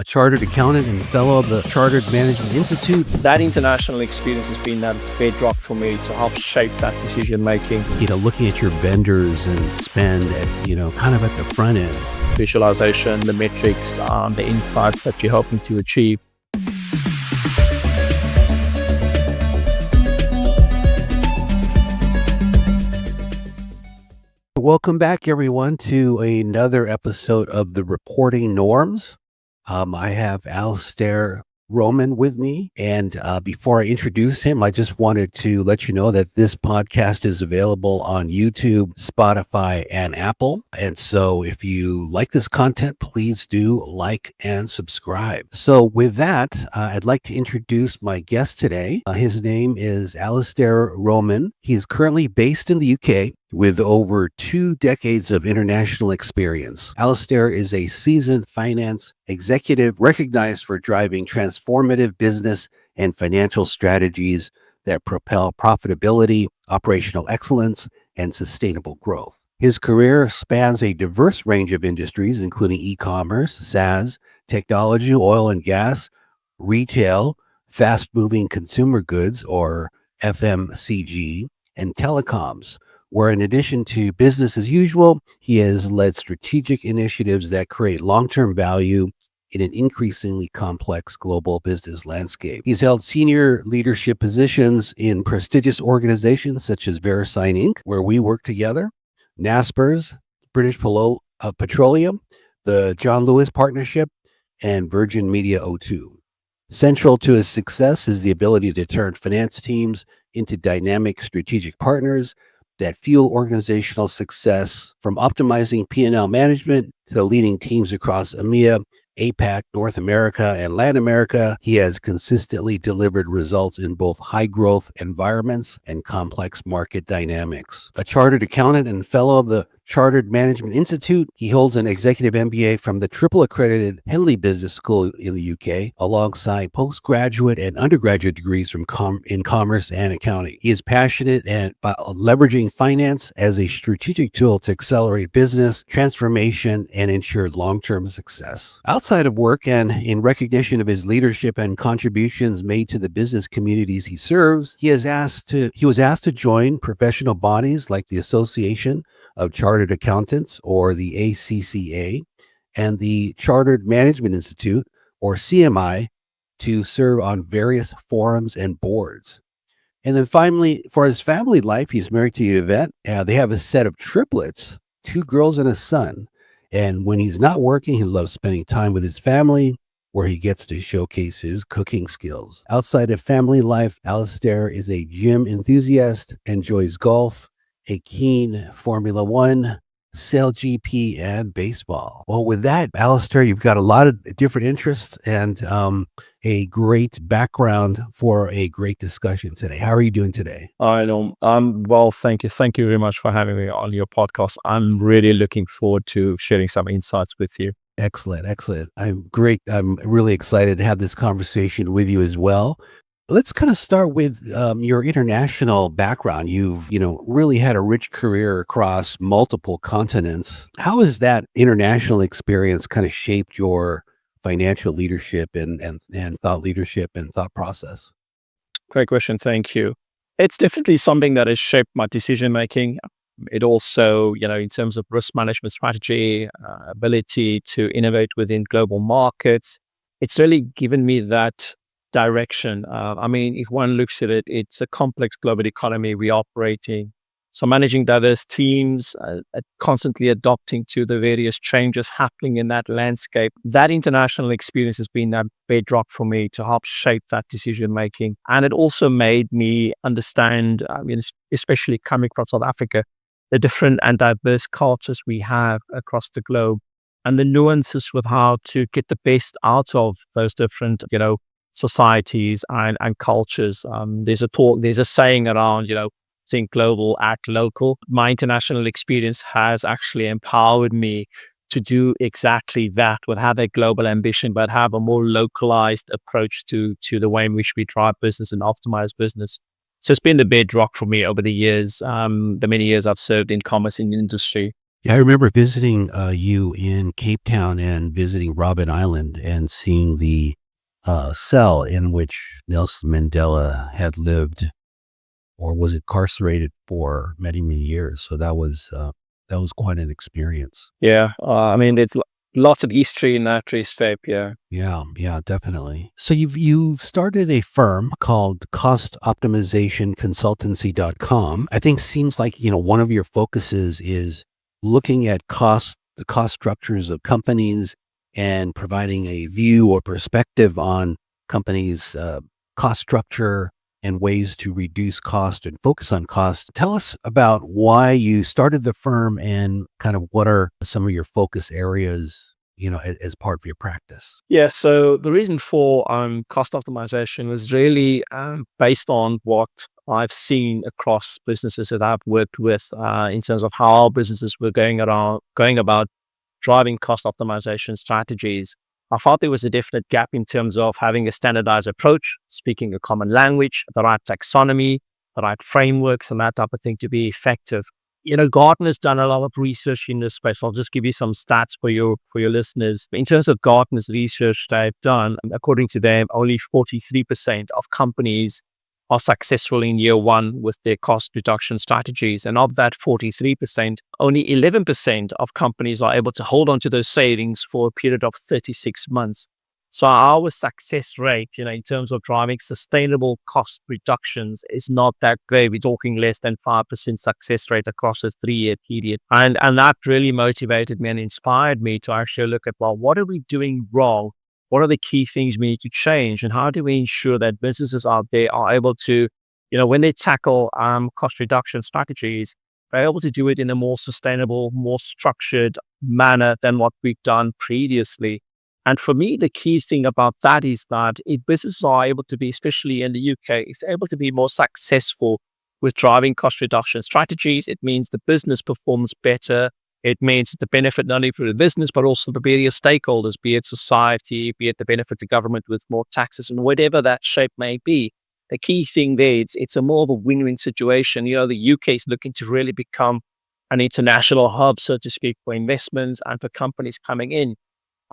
a chartered accountant and fellow of the Chartered Management Institute. That international experience has been that bedrock for me to help shape that decision making. Looking at your vendors and spend at, kind of at the front end. Visualization, the metrics, the insights that you're hoping to achieve. Welcome back, everyone, to another episode of the Reporting Norms. I have Alistair Roman with me, and before I introduce him, I just wanted to let you know that this podcast is available on YouTube, Spotify, and Apple. And so if you like this content, please do like and subscribe. So with that, I'd like to introduce my guest today. His name is Alistair Roman. He is currently based in the UK with over 2 decades of international experience. Alistair is a seasoned finance executive recognized for driving transformative business and financial strategies that propel profitability, operational excellence, and sustainable growth. His career spans a diverse range of industries, including e-commerce, SaaS, technology, oil and gas, retail, fast-moving consumer goods, or FMCG, and telecoms, where in addition to business as usual, he has led strategic initiatives that create long-term value in an increasingly complex global business landscape. He's held senior leadership positions in prestigious organizations such as Verisign Inc., where we work together, Naspers, Petroleum, the John Lewis Partnership, and Virgin Media O2. Central to his success is the ability to turn finance teams into dynamic strategic partners that fuel organizational success, from optimizing P&L management to leading teams across EMEA, APAC, North America, and Latin America. He has consistently delivered results in both high-growth environments and complex market dynamics. A chartered accountant and fellow of the Chartered Management Institute, he holds an executive MBA from the triple-accredited Henley Business School in the UK, alongside postgraduate and undergraduate degrees in commerce and accounting. He is passionate about leveraging finance as a strategic tool to accelerate business transformation and ensure long-term success. Outside of work, and in recognition of his leadership and contributions made to the business communities he serves, he was asked to join professional bodies like the Association of Chartered Accountants, or the ACCA, and the Chartered Management Institute, or CMI, to serve on various forums and boards. And then finally, for his family life, he's married to Yvette. They have a set of triplets, 2 girls and a son. And when he's not working, he loves spending time with his family, where he gets to showcase his cooking skills. Outside of family life, Alistair is a gym enthusiast, enjoys golf, a keen Formula One, SailGP, and baseball. Well, with that, Alistair, you've got a lot of different interests and a great background for a great discussion today. How are you doing today? Well, thank you. Thank you very much for having me on your podcast. I'm really looking forward to sharing some insights with you. Excellent. I'm great. I'm really excited to have this conversation with you as well. Let's kind of start with your international background. You've, really had a rich career across multiple continents. How has that international experience kind of shaped your financial leadership and thought process? Great question. Thank you. It's definitely something that has shaped my decision making. It also, in terms of risk management strategy, ability to innovate within global markets, it's really given me that direction. If one looks at it, it's a complex global economy we operate in. So managing diverse teams, constantly adapting to the various changes happening in that landscape, that international experience has been a bedrock for me to help shape that decision making. And it also made me understand, especially coming from South Africa, the different and diverse cultures we have across the globe, and the nuances with how to get the best out of those different, societies and cultures. There's a saying around, think global, act local. My international experience has actually empowered me to do exactly that, would have a global ambition, but have a more localized approach to the way in which we drive business and optimize business. So it's been the bedrock for me over the years, the many years I've served in commerce in the industry. Yeah, I remember visiting you in Cape Town and visiting Robben Island and seeing the cell in which Nelson Mandela had lived or was incarcerated for many, many years. So that was quite an experience. Yeah, I mean, there's lots of history in that respect. Yeah. Yeah, yeah, definitely. So you've started a firm called Cost Optimization Consultancy.com. I think seems like, one of your focuses is looking at the cost structures of companies and providing a view or perspective on companies' cost structure and ways to reduce cost and focus on cost. Tell us about why you started the firm and kind of what are some of your focus areas, as part of your practice. Yeah, so the reason for cost optimization was really based on what I've seen across businesses that I've worked with in terms of how businesses were going about driving cost optimization strategies. I thought there was a definite gap in terms of having a standardized approach, speaking a common language, the right taxonomy, the right frameworks, and that type of thing to be effective. Gartner's done a lot of research in this space. I'll just give you some stats for your listeners. In terms of Gartner's research they've done, according to them, only 43% of companies are successful in year one with their cost reduction strategies. And of that 43%, only 11% of companies are able to hold on to those savings for a period of 36 months. So our success rate, in terms of driving sustainable cost reductions is not that great. We're talking less than 5% success rate across a 3-year period. And that really motivated me and inspired me to actually look at, well, what are we doing wrong? What are the key things we need to change? And how do we ensure that businesses out there are able to, when they tackle cost reduction strategies, they're able to do it in a more sustainable, more structured manner than what we've done previously. And for me, the key thing about that is that if businesses are able to be, especially in the UK, if they're able to be more successful with driving cost reduction strategies, it means the business performs better. It means the benefit not only for the business, but also the various stakeholders, be it society, be it the benefit to government with more taxes and whatever that shape may be. The key thing there, it's a more of a win-win situation. The UK is looking to really become an international hub, so to speak, for investments and for companies coming in.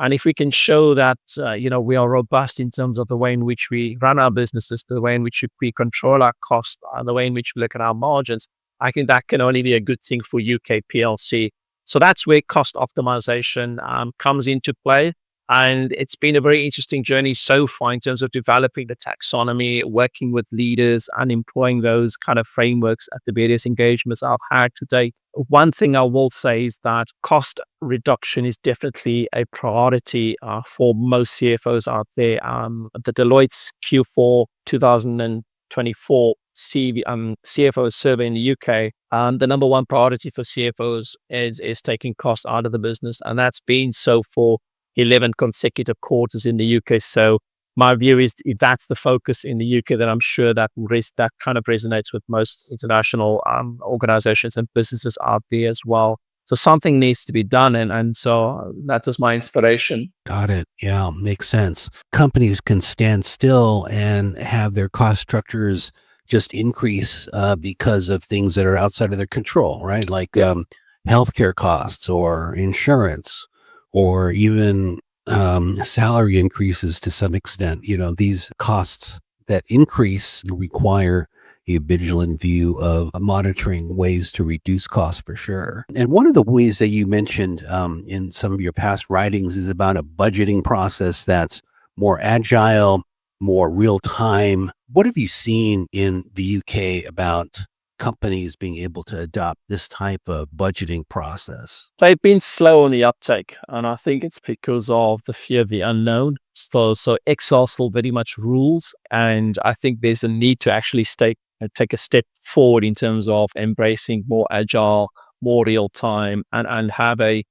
And if we can show that, we are robust in terms of the way in which we run our businesses, the way in which we control our costs, and the way in which we look at our margins, I think that can only be a good thing for UK PLC. So that's where cost optimization comes into play. And it's been a very interesting journey so far in terms of developing the taxonomy, working with leaders and employing those kind of frameworks at the various engagements I've had to date. One thing I will say is that cost reduction is definitely a priority for most CFOs out there. The Deloitte's Q4 2024 CFO survey in the UK, the number one priority for CFOs is taking costs out of the business. And that's been so for 11 consecutive quarters in the UK. So my view is if that's the focus in the UK, then I'm sure that that kind of resonates with most international organizations and businesses out there as well. So something needs to be done. And so that is my inspiration. Got it. Yeah, makes sense. Companies can stand still and have their cost structures just increase because of things that are outside of their control, right? Like healthcare costs or insurance or even salary increases to some extent. These costs that increase require a vigilant view of monitoring ways to reduce costs for sure. And one of the ways that you mentioned in some of your past writings is about a budgeting process that's more agile, more real time. What have you seen in the UK about companies being able to adopt this type of budgeting process? They've been slow on the uptake, and I think it's because of the fear of the unknown. So Excel still very much rules, and I think there's a need to actually take a step forward in terms of embracing more agile, more real time, and have a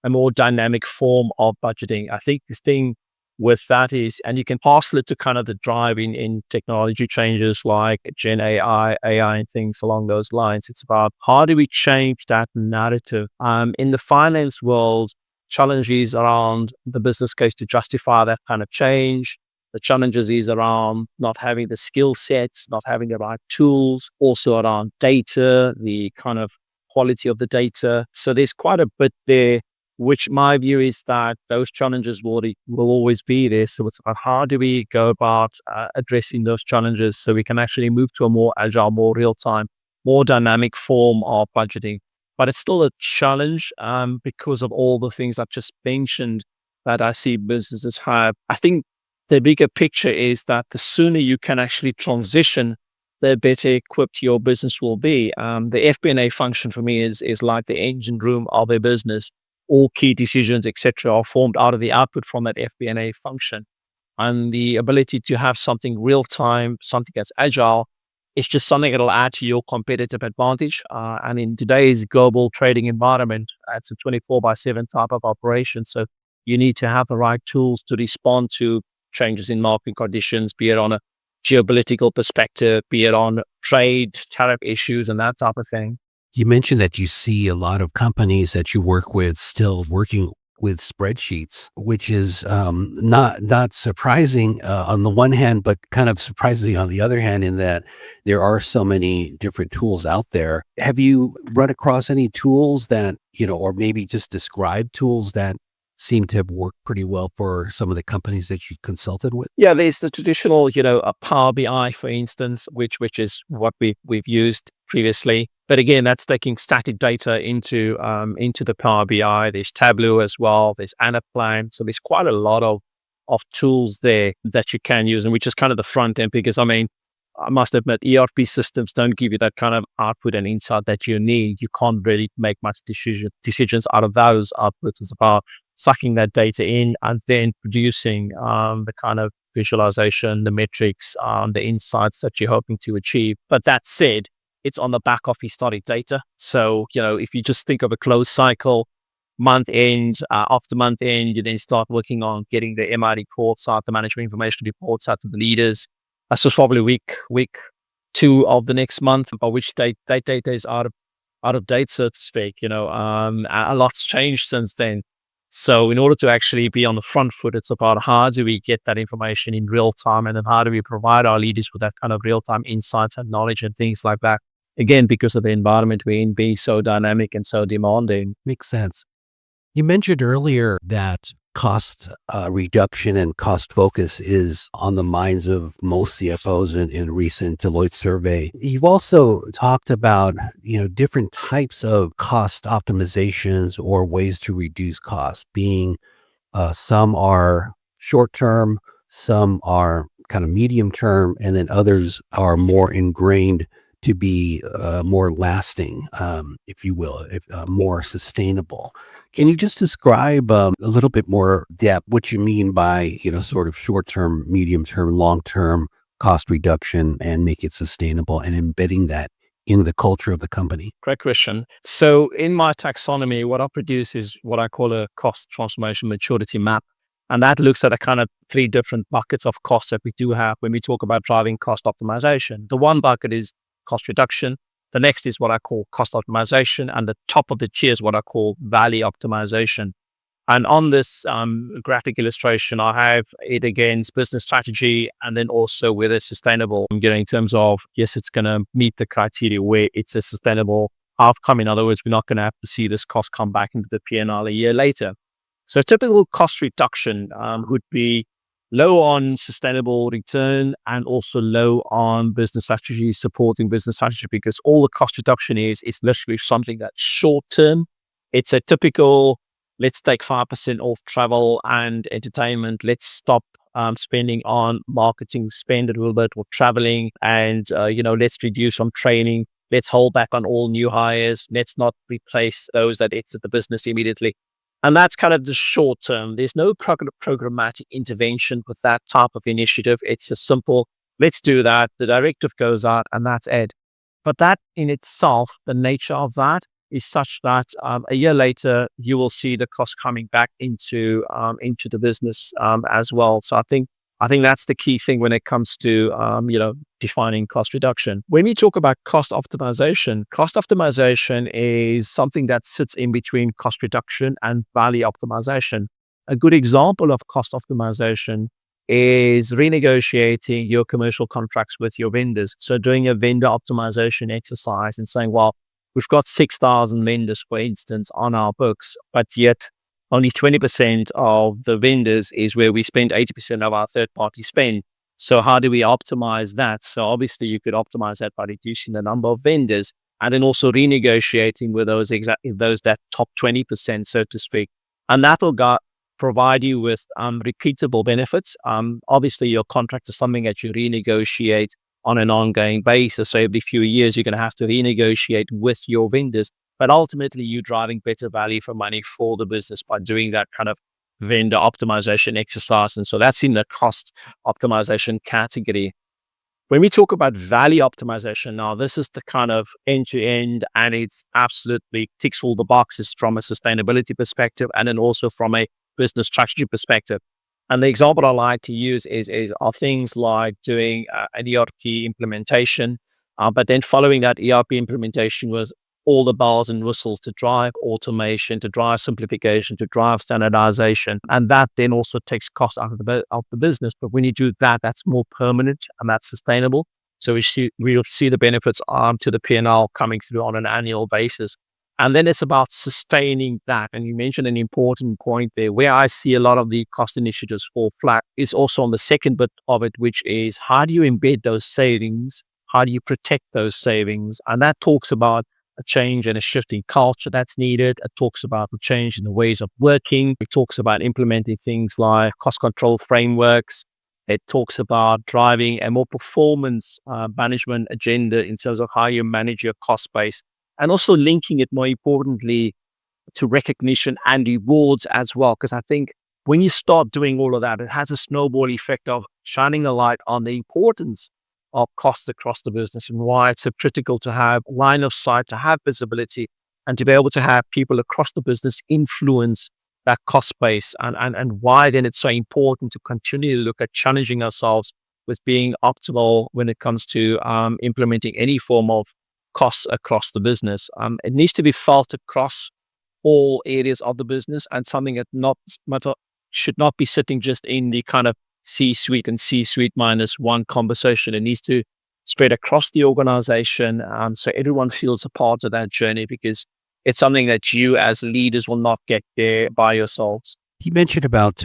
more dynamic form of budgeting. I think this thing with that is, and you can parcel it to kind of the drive in technology changes like Gen AI, and things along those lines. It's about how do we change that narrative? In the finance world, challenges around the business case to justify that kind of change. The challenges is around not having the skill sets, not having the right tools, also around data, the kind of quality of the data. So there's quite a bit there, which my view is that those challenges will always be there. So it's about how do we go about addressing those challenges so we can actually move to a more agile, more real time, more dynamic form of budgeting. But it's still a challenge because of all the things I've just mentioned that I see businesses have. I think the bigger picture is that the sooner you can actually transition, the better equipped your business will be. The FP&A function for me is like the engine room of a business. All key decisions, etc., are formed out of the output from that FP&A function. And the ability to have something real time, something that's agile, it's just something that'll add to your competitive advantage. And in today's global trading environment, it's a 24/7 type of operation. So you need to have the right tools to respond to changes in market conditions, be it on a geopolitical perspective, be it on trade, tariff issues, and that type of thing. You mentioned that you see a lot of companies that you work with still working with spreadsheets, which is not surprising on the one hand, but kind of surprising on the other hand, in that there are so many different tools out there. Have you run across any tools that, or maybe just describe tools that seem to have worked pretty well for some of the companies that you've consulted with? Yeah, there's the traditional, a Power BI, for instance, which is what we've used previously. But again, that's taking static data into the Power BI. There's Tableau as well. There's Anaplan. So there's quite a lot of tools there that you can use, and which is kind of the front end. Because I must admit, ERP systems don't give you that kind of output and insight that you need. You can't really make much decisions out of those outputs. It's about sucking that data in and then producing the kind of visualization, the metrics, the insights that you're hoping to achieve. But that said, it's on the back of historic data. So, if you just think of a closed cycle, month end, after month end, you then start working on getting the MI reports out, the management information reports out to the leaders. That's just probably week 2 of the next month, by which that data is out of date, so to speak. A lot's changed since then. So in order to actually be on the front foot, it's about how do we get that information in real time, and then how do we provide our leaders with that kind of real time insights and knowledge and things like that. Again, because of the environment we're in being so dynamic and so demanding. Makes sense. You mentioned earlier that cost reduction and cost focus is on the minds of most CFOs in a recent Deloitte survey. You've also talked about, different types of cost optimizations or ways to reduce costs, being some are short term, some are kind of medium term, and then others are more ingrained to be more lasting, if you will, more sustainable. Can you just describe a little bit more depth what you mean by, sort of short term, medium term, long term cost reduction, and make it sustainable, and embedding that in the culture of the company? Great question. So in my taxonomy, what I produce is what I call a cost transformation maturity map. And that looks at a kind of 3 different buckets of costs that we do have when we talk about driving cost optimization. The one bucket is cost reduction. The next is what I call cost optimization. And the top of the tier is what I call value optimization. And on this graphic illustration, I have it against business strategy, and then also whether it's sustainable, in terms of, yes, it's going to meet the criteria where it's a sustainable outcome. In other words, we're not going to have to see this cost come back into the P&L a year later. So a typical cost reduction would be low on sustainable return and also low on business strategy, supporting business strategy, because all the cost reduction is literally something that's short term. It's a typical, let's take 5% off travel and entertainment. Let's stop spending on marketing spend a little bit, or traveling, and let's reduce on training. Let's hold back on all new hires. Let's not replace those that exit the business immediately. And that's kind of the short term. There's no programmatic intervention with that type of initiative. It's a simple, let's do that. The directive goes out, and that's it. But that in itself, the nature of that is such that a year later, you will see the cost coming back into the business as well. So I think that's the key thing when it comes to defining cost reduction. When we talk about cost optimization is something that sits in between cost reduction and value optimization. A good example of cost optimization is renegotiating your commercial contracts with your vendors. So doing a vendor optimization exercise and saying, well, we've got 6,000 vendors, for instance, on our books, but yet only 20% of the vendors is where we spend 80% of our third party spend. So how do we optimize that? So obviously you could optimize that by reducing the number of vendors and then also renegotiating with those that top 20%, so to speak. And provide you with repeatable benefits. Obviously your contract is something that you renegotiate on an ongoing basis. So every few years, you're going to have to renegotiate with your vendors. But ultimately, you're driving better value for money for the business by doing that kind of vendor optimization exercise. And so that's in the cost optimization category. When we talk about value optimization, now this is the kind of end to end, and it's absolutely ticks all the boxes from a sustainability perspective and then also from a business strategy perspective. And the example I like to use are things like doing an ERP implementation, but then following that ERP implementation with all the bells and whistles to drive automation, to drive simplification, to drive standardization. And that then also takes cost out of the business. But when you do that, that's more permanent and that's sustainable. So we'll see the benefits to the P&L coming through on an annual basis. And then it's about sustaining that. And you mentioned an important point there. Where I see a lot of the cost initiatives fall flat is also on the second bit of it, which is how do you embed those savings? How do you protect those savings? And that talks about a change and a shift in culture that's needed. It talks about the change in the ways of working. It talks about implementing things like cost control frameworks. It talks about driving a more performance management agenda in terms of how you manage your cost base, and also linking it, more importantly, to recognition and rewards as well. Because I think when you start doing all of that, it has a snowball effect of shining a light on the importance of costs across the business and why it's so critical to have line of sight, to have visibility, and to be able to have people across the business influence that cost base, and why then it's so important to continue to look at challenging ourselves with being optimal when it comes to implementing any form of costs across the business. It needs to be felt across all areas of the business, and something that should not be sitting just in the kind of C-suite and C-suite minus one conversation. It needs to spread across the organization, so everyone feels a part of that journey, because it's something that you as leaders will not get there by yourselves. You mentioned about,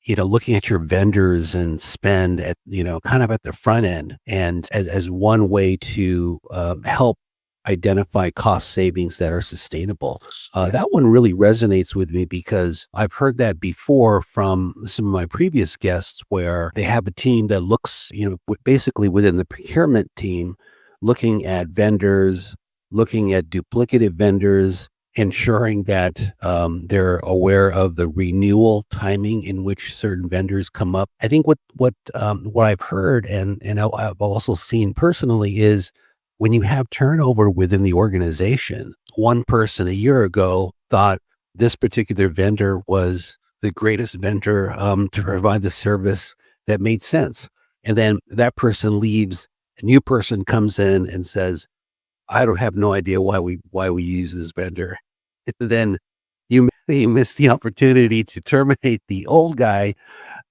looking at your vendors and spend at, kind of at the front end, and as one way to help identify cost savings that are sustainable. That one really resonates with me because I've heard that before from some of my previous guests, where they have a team that looks, basically within the procurement team, looking at vendors, looking at duplicative vendors, ensuring that they're aware of the renewal timing in which certain vendors come up. I think what I've heard and I've also seen personally is when you have turnover within the organization. One person a year ago thought this particular vendor was the greatest vendor to provide the service that made sense, and then that person leaves. A new person comes in and says, I don't have no idea why we use this vendor. Then you miss the opportunity to terminate the old guy,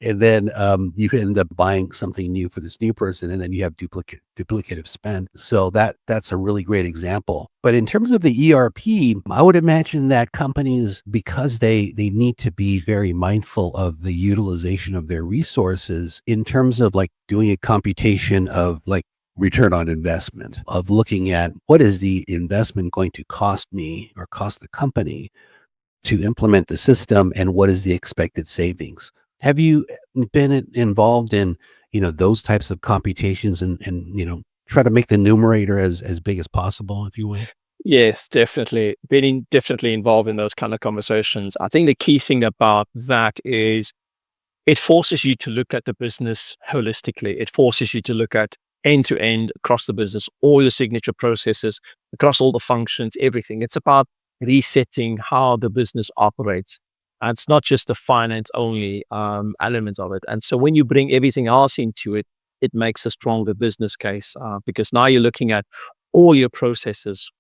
and then you end up buying something new for this new person, and then you have duplicative spend. So that's a really great example. But in terms of the ERP, I would imagine that companies, because they need to be very mindful of the utilization of their resources in terms of like doing a computation of like return on investment, of looking at what is the investment going to cost me or cost the company to implement the system, and what is the expected savings. Have you been involved in, those types of computations and try to make the numerator as big as possible, if you will? Yes, definitely. Being definitely involved in those kind of conversations. I think the key thing about that is it forces you to look at the business holistically. It forces you to look at end to end across the business, all your signature processes, across all the functions, everything. It's about resetting how the business operates. And it's not just the finance only element of it. And so when you bring everything else into it, it makes a stronger business case, because now you're looking at all your processes,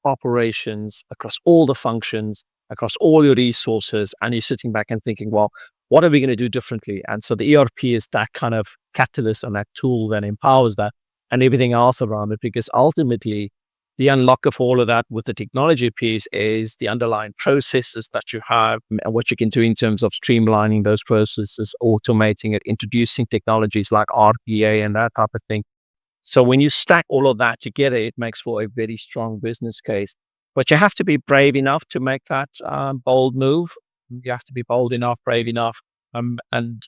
operations, across all the functions, across all your resources, and you're sitting back and thinking, well, what are we going to do differently? And so the ERP is that kind of catalyst and that tool that empowers that and everything else around it, because ultimately the unlock of all of that with the technology piece is the underlying processes that you have and what you can do in terms of streamlining those processes, automating it, introducing technologies like RPA and that type of thing. So when you stack all of that together, it makes for a very strong business case. But you have to be brave enough to make that bold move. You have to be bold enough, brave enough. And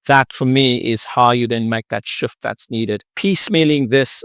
that for me is how you then make that shift that's needed. Piecemealing this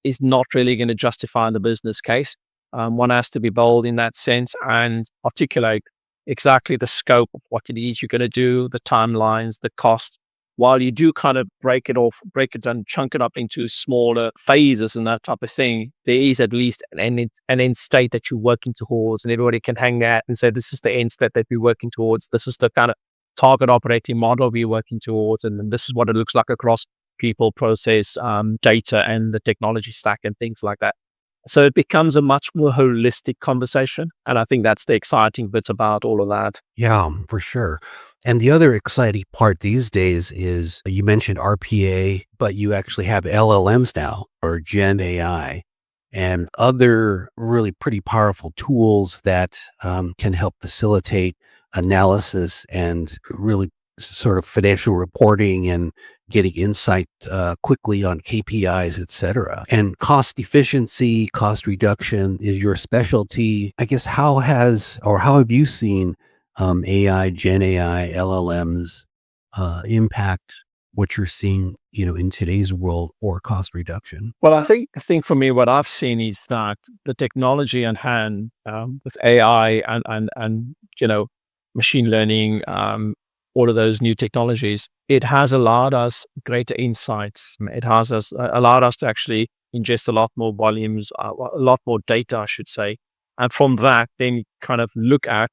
is not really going to justify the business case. One has to be bold in that sense and articulate exactly the scope of what it is you're going to do, the timelines, the cost, while you do kind of break it down, chunk it up into smaller phases and that type of thing, there is at least an end state that you're working towards, and everybody can hang that and say, this is the end state that we're working towards. This is the kind of target operating model we're working towards. And then this is what it looks like across people, process, data, and the technology stack and things like that. So it becomes a much more holistic conversation. And I think that's the exciting bit about all of that. Yeah, for sure. And the other exciting part these days is you mentioned RPA, but you actually have LLMs now, or Gen AI, and other really pretty powerful tools that can help facilitate analysis and really sort of financial reporting and getting insight quickly on KPIs, et cetera. And cost efficiency, cost reduction is your specialty. I guess how have you seen AI, Gen AI, LLMs impact what you're seeing, in today's world or cost reduction? Well, I think for me, what I've seen is that the technology on hand with AI and machine learning, all of those new technologies, it has allowed us greater insights. It has allowed us to actually ingest a lot more volumes, a lot more data, I should say, and from that, then kind of look at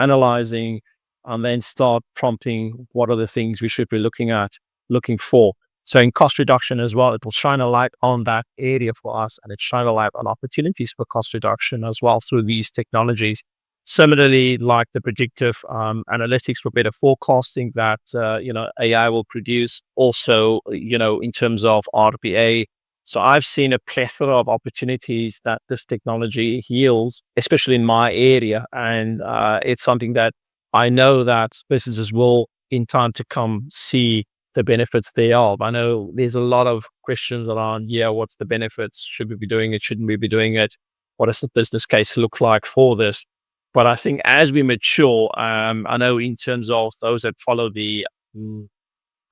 analyzing, and then start prompting what are the things we should be looking for. So in cost reduction as well, it will shine a light on that area for us, and it shine a light on opportunities for cost reduction as well through these technologies. Similarly, like the predictive analytics for better forecasting that AI will produce. Also, in terms of RPA. So I've seen a plethora of opportunities that this technology yields, especially in my area, and it's something that I know that businesses will, in time to come, see the benefits thereof. I know there's a lot of questions around, what's the benefits? Should we be doing it? Shouldn't we be doing it? What does the business case look like for this? But I think as we mature, I know in terms of those that follow the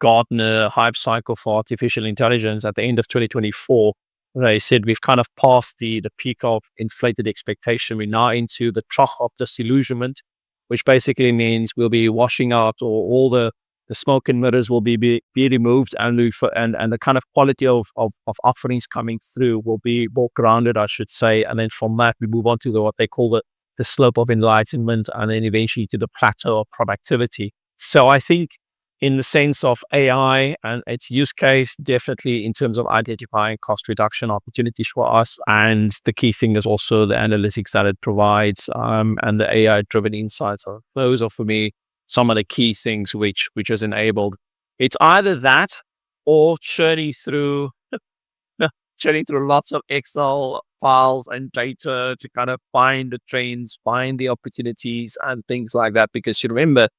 Gartner hype cycle for artificial intelligence at the end of 2024, they said we've kind of passed the peak of inflated expectation. We're now into the trough of disillusionment, which basically means we'll be washing out, or all the smoke and mirrors will be removed, and the kind of quality of offerings coming through will be more grounded, I should say. And then from that, we move on to what they call the slope of enlightenment, and then eventually to the plateau of productivity. So I think in the sense of AI and its use case, definitely in terms of identifying cost reduction opportunities for us. And the key thing is also the analytics that it provides, and the AI-driven insights. Those are, for me, some of the key things which has enabled. It's either that or churning through lots of Excel files and data to kind of find the trends, find the opportunities and things like that. Because you remember,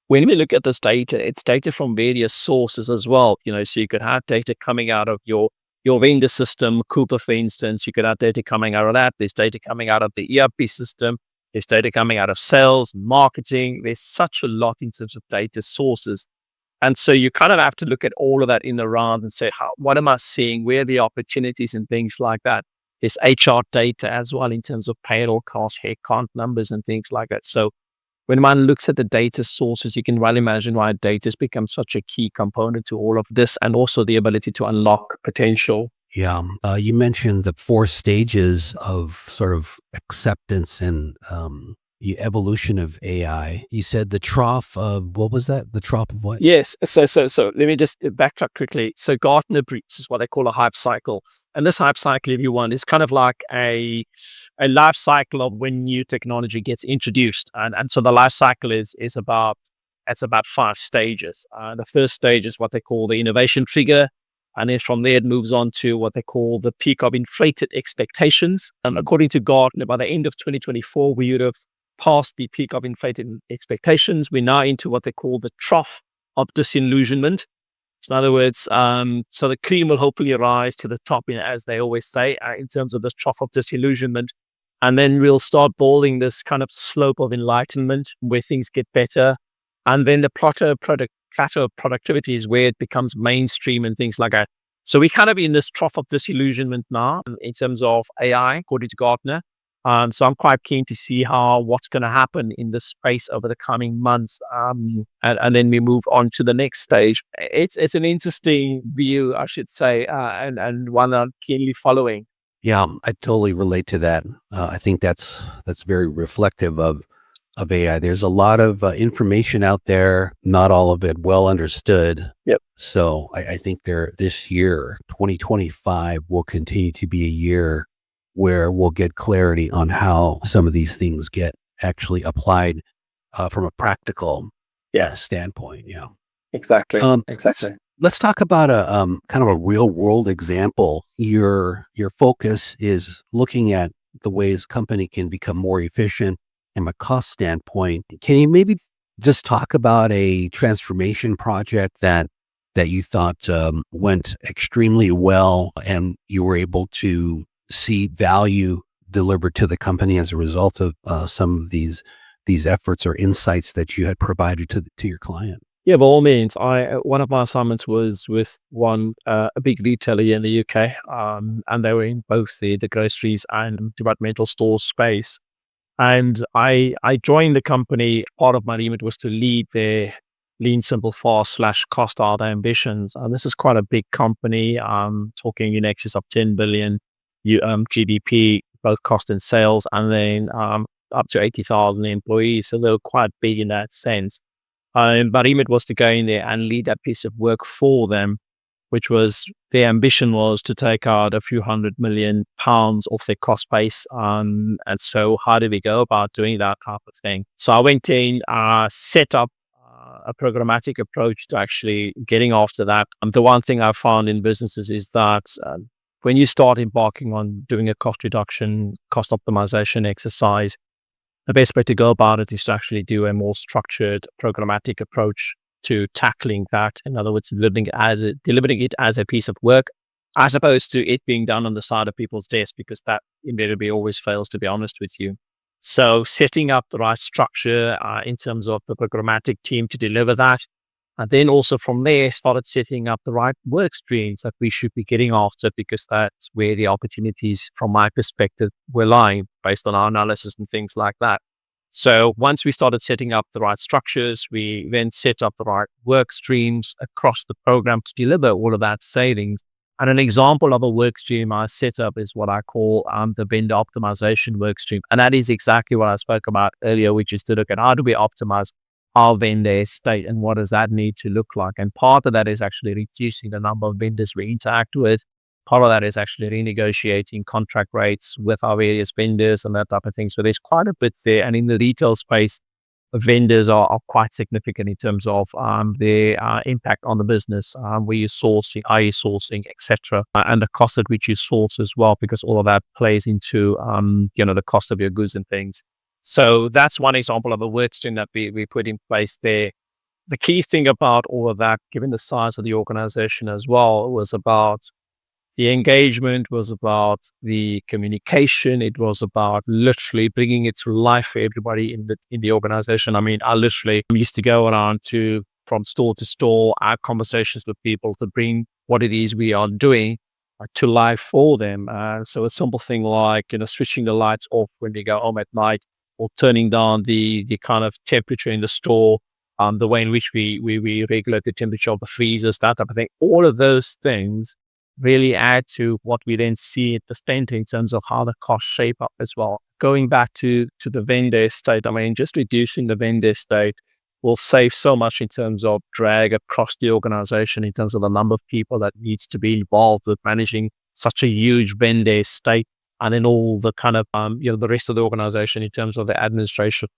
when we look at this data, it's data from various sources as well. So you could have data coming out of your vendor system, Cooper, for instance. You could have data coming out of that. There's data coming out of the ERP system. There's data coming out of sales, marketing. There's such a lot in terms of data sources. And so you kind of have to look at all of that in the round and say, what am I seeing? Where are the opportunities and things like that? There's HR data as well in terms of payroll costs, headcount numbers and things like that. So when one looks at the data sources, you can well imagine why data has become such a key component to all of this, and also the ability to unlock potential. Yeah. You mentioned the 4 stages of sort of acceptance and the evolution of AI. You said the trough of, what was that? The trough of what? Yes. So let me just backtrack quickly. So Gartner produces what they call a hype cycle. And this hype cycle, if you want, is kind of like a life cycle of when new technology gets introduced. And so the life cycle is about 5 stages. The first stage is what they call the innovation trigger. And then from there, it moves on to what they call the peak of inflated expectations. And according to Gartner, by the end of 2024, we would have passed the peak of inflated expectations. We're now into what they call the trough of disillusionment. So in other words, so the cream will hopefully rise to the top, as they always say, in terms of this trough of disillusionment. And then we'll start building this kind of slope of enlightenment where things get better. And then the plateau of productivity is where it becomes mainstream and things like that. So we're kind of in this trough of disillusionment now in terms of AI, according to Gartner. So I'm quite keen to see what's going to happen in this space over the coming months, and then we move on to the next stage. It's an interesting view, I should say, and one that I'm keenly following. Yeah, I totally relate to that. I think that's very reflective of AI. There's a lot of information out there, not all of it well understood. Yep. So I think this year, 2025, will continue to be a year where we'll get clarity on how some of these things get actually applied from a practical standpoint. Yeah, exactly. Let's talk about a kind of a real world example. Your focus is looking at the ways company can become more efficient from a cost standpoint. Can you maybe just talk about a transformation project that you thought went extremely well and you were able to see value delivered to the company as a result of some of these efforts or insights that you had provided to your client? Yeah, by all means. One of my assignments was with a big retailer here in the UK, and they were in both the groceries and departmental store space. And I joined the company. Part of my remit was to lead their lean, simple, fast / cost out ambitions. And this is quite a big company, talking in excess of 10 billion GDP, both cost and sales, and then up to 80,000 employees. So they were quite big in that sense. But remit was to go in there and lead that piece of work for them, which was their ambition was to take out a few £100 million off their cost base. And so how do we go about doing that type of thing? So I went in, set up a programmatic approach to actually getting after that. The one thing I found in businesses is that when you start embarking on doing a cost reduction, cost optimization exercise, the best way to go about it is to actually do a more structured programmatic approach to tackling that. In other words, delivering it as a piece of work, as opposed to it being done on the side of people's desk, because that invariably always fails, to be honest with you. So setting up the right structure in terms of the programmatic team to deliver that. And then also from there, started setting up the right work streams that we should be getting after, because that's where the opportunities, from my perspective, were lying based on our analysis and things like that. So once we started setting up the right structures, we then set up the right work streams across the program to deliver all of that savings. And an example of a work stream I set up is what I call the vendor optimization work stream. And that is exactly what I spoke about earlier, which is to look at how do we optimize our vendor estate and what does that need to look like. And part of that is actually reducing the number of vendors we interact with. Part of that is actually renegotiating contract rates with our various vendors and that type of thing. So there's quite a bit there. And in the retail space, vendors are quite significant in terms of their impact on the business, where you're sourcing, are you sourcing, etc., and the cost at which you source as well, because all of that plays into the cost of your goods and things. So that's one example of a work stream that we put in place there. The key thing about all of that, given the size of the organization as well, was about the engagement, was about the communication. It was about literally bringing it to life for everybody in the organization. I mean, I literally used to go around from store to store, our conversations with people to bring what it is we are doing to life for them. So a simple thing like, switching the lights off when they go home at night, or turning down the kind of temperature in the store, the way in which we regulate the temperature of the freezers, that type of thing. All of those things really add to what we then see at the center in terms of how the costs shape up as well. Going back to the vendor estate, I mean, just reducing the vendor estate will save so much in terms of drag across the organization, in terms of the number of people that needs to be involved with managing such a huge vendor estate, and then all the kind of the rest of the organization in terms of the administrative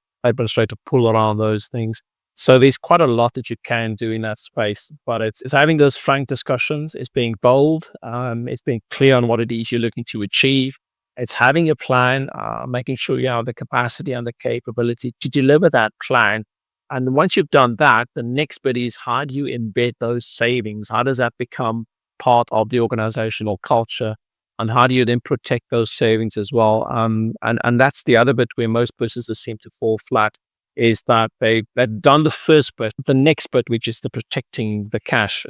pull around those things. So there's quite a lot that you can do in that space, but it's having those frank discussions, it's being bold, it's being clear on what it is you're looking to achieve. It's having a plan, making sure you have the capacity and the capability to deliver that plan. And once you've done that, the next bit is how do you embed those savings? How does that become part of the organizational culture? And how do you then protect those savings as well? And that's the other bit where most businesses seem to fall flat is that they've done the first bit. The next bit, which is the protecting the cash,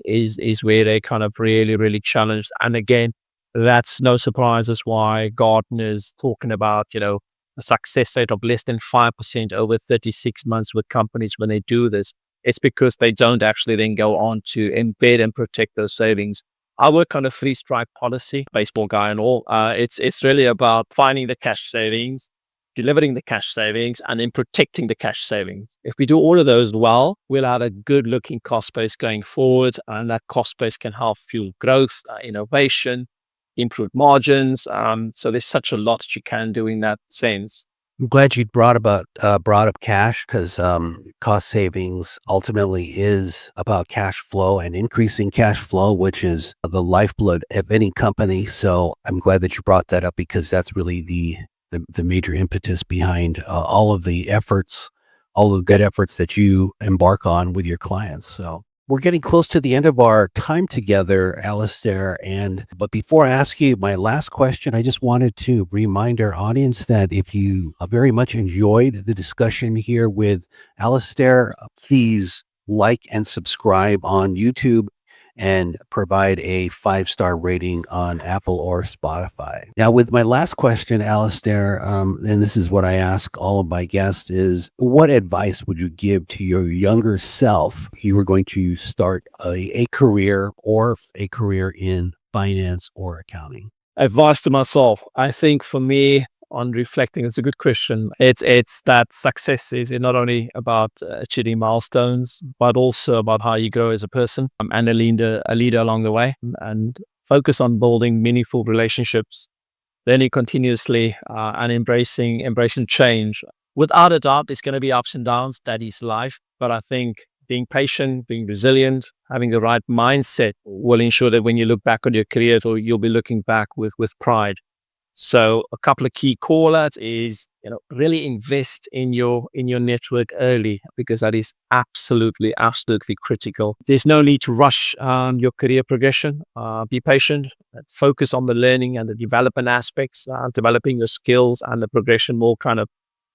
is where they kind of really challenged. And again, that's no surprise as why Gartner's talking about, a success rate of less than 5% over 36 months with companies when they do this. It's because they don't actually then go on to embed and protect those savings. I work on a 3-strike policy, baseball guy and all. It's really about finding the cash savings, delivering the cash savings, and then protecting the cash savings. If we do all of those well, we'll have a good looking cost base going forward, and that cost base can help fuel growth, innovation, improve margins. So there's such a lot that you can do in that sense. I'm glad you brought up cash because cost savings ultimately is about cash flow and increasing cash flow, which is the lifeblood of any company. So I'm glad that you brought that up because that's really the major impetus behind all of the efforts, all the good efforts that you embark on with your clients. So we're getting close to the end of our time together, Alistair. But before I ask you my last question, I just wanted to remind our audience that if you very much enjoyed the discussion here with Alistair, please like and subscribe on YouTube and provide a 5-star rating on Apple or Spotify. Now, with my last question, Alistair, and this is what I ask all of my guests, is what advice would you give to your younger self if you were going to start a career in finance or accounting? Advice to myself. I think for me, on reflecting, it's a good question. It's that success is not only about achieving milestones, but also about how you grow as a person and a leader along the way, and focus on building meaningful relationships, learning continuously, and embracing change. Without a doubt, there's going to be ups and downs. That is life. But I think being patient, being resilient, having the right mindset will ensure that when you look back on your career, you'll be looking back with pride. So a couple of key call outs is, really invest in your network early, because that is absolutely critical. There's no need to rush your career progression. Be patient, focus on the learning and the development aspects, developing your skills, and the progression will kind of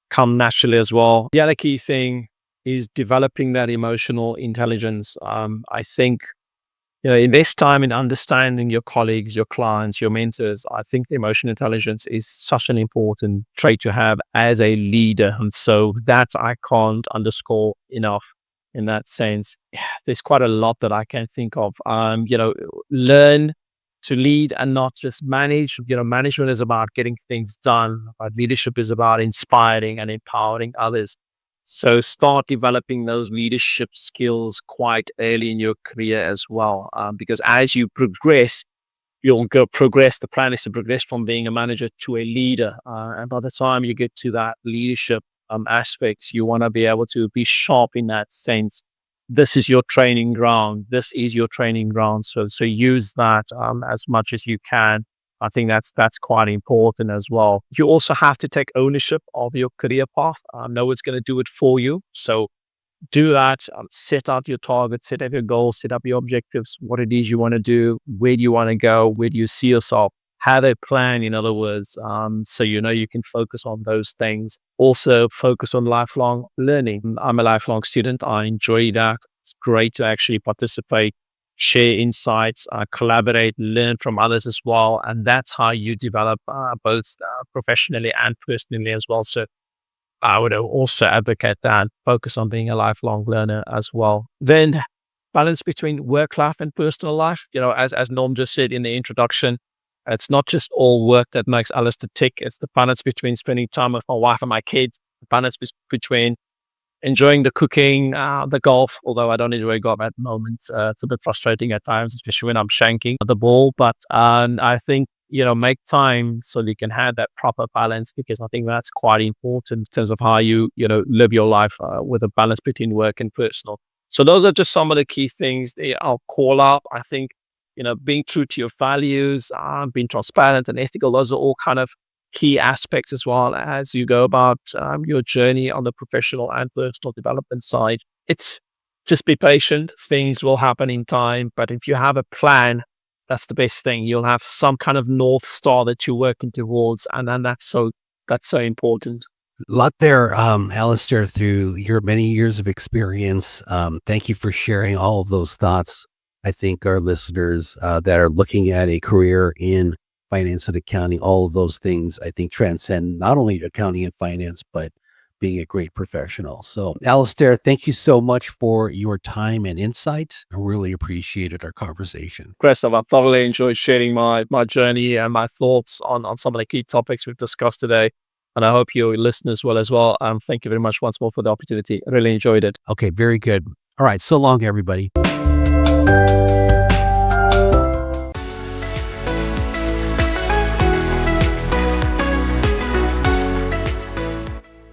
come naturally as well. The other key thing is developing that emotional intelligence. I think invest time in understanding your colleagues, your clients, your mentors. I think the emotional intelligence is such an important trait to have as a leader. And so that I can't underscore enough in that sense. There's quite a lot that I can think of. Learn to lead and not just manage. Management is about getting things done, but leadership is about inspiring and empowering others. So start developing those leadership skills quite early in your career as well, because as you progress, you'll progress. The plan is to progress from being a manager to a leader, and by the time you get to that leadership aspects, you want to be able to be sharp in that sense. This is your training ground. This is your training ground. So use that as much as you can. I think that's quite important as well. You also have to take ownership of your career path. No one's going to do it for you. So do that. Set out your targets, set up your goals, set up your objectives, what it is you want to do, where do you want to go, where do you see yourself, have a plan, in other words, so you can focus on those things. Also focus on lifelong learning. I'm a lifelong student. I enjoy that. It's great to actually participate, share insights, collaborate, learn from others as well. And that's how you develop both professionally and personally as well. So I would also advocate that, focus on being a lifelong learner as well. Then balance between work life and personal life. As Norm just said in the introduction, it's not just all work that makes Alistair tick. It's the balance between spending time with my wife and my kids, the balance between enjoying the cooking, the golf, although I don't enjoy golf at the moment. It's a bit frustrating at times, especially when I'm shanking the ball. But I think, make time so you can have that proper balance, because I think that's quite important in terms of how you live your life with a balance between work and personal. So those are just some of the key things that I'll call out. I think, being true to your values, being transparent and ethical, those are all kind of key aspects as well as you go about your journey on the professional and personal development side. It's just be patient. Things will happen in time. But if you have a plan, that's the best thing. You'll have some kind of North Star that you're working towards. And then that's so important. A lot there, Alistair, through your many years of experience. Thank you for sharing all of those thoughts. I think our listeners that are looking at a career in finance and accounting, all of those things, I think transcend not only accounting and finance, but being a great professional. So, Alistair, thank you so much for your time and insight. I really appreciated our conversation. Christoph, I've thoroughly enjoyed sharing my journey and my thoughts on some of the key topics we've discussed today. And I hope your listeners will as well. Thank you very much once more for the opportunity. I really enjoyed it. Okay, very good. All right, so long, everybody.